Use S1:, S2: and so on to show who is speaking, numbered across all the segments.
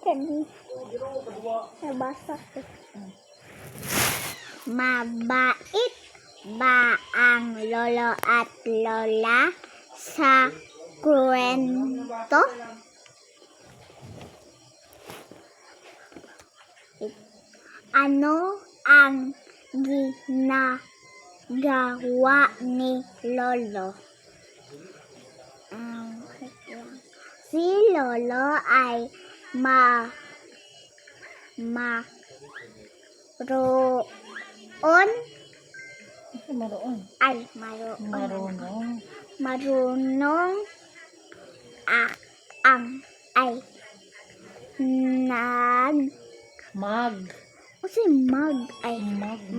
S1: Kani. Nabasa ko. Mabait ba ang lolo at lola sa kwento? Ano ang ginagawa ni lolo? Si lolo ay marunong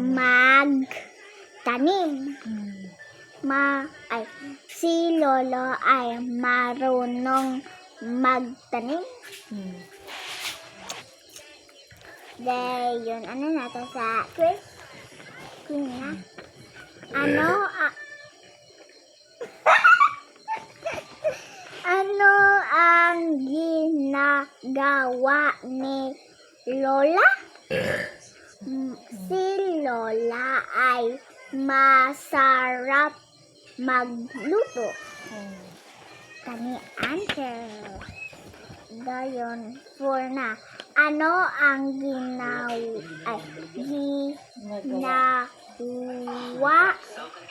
S1: magtanim. Si lolo ay marunong magtanim. Yun, ano na to sa quiz? Na. Ano ang ginagawa ni lola? Si lola ay masarap magluto. Kani answer. Dayon, 4 na. Ano ang ginawa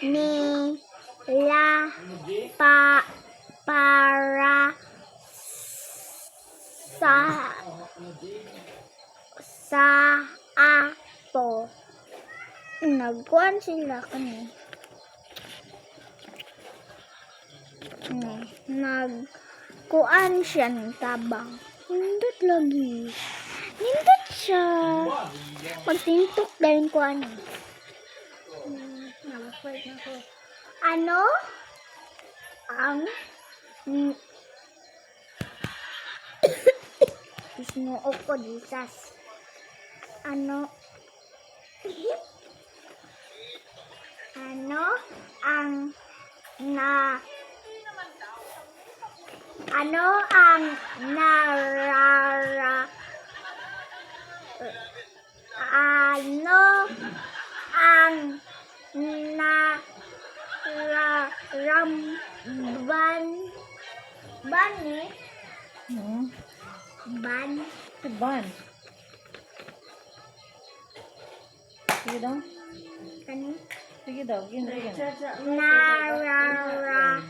S1: nila para sa apo? Nagkuhan sila kani. Nagkuhan siya ng tabang. Nindot lagi. Nindot siya. Magtintok dahil kuhan. Ano ang isnuo ko disas? Ano ang nararamdaman ni
S2: Ban. Sige daw.
S1: kani
S2: Sige daw. Gini.
S1: nararamdaman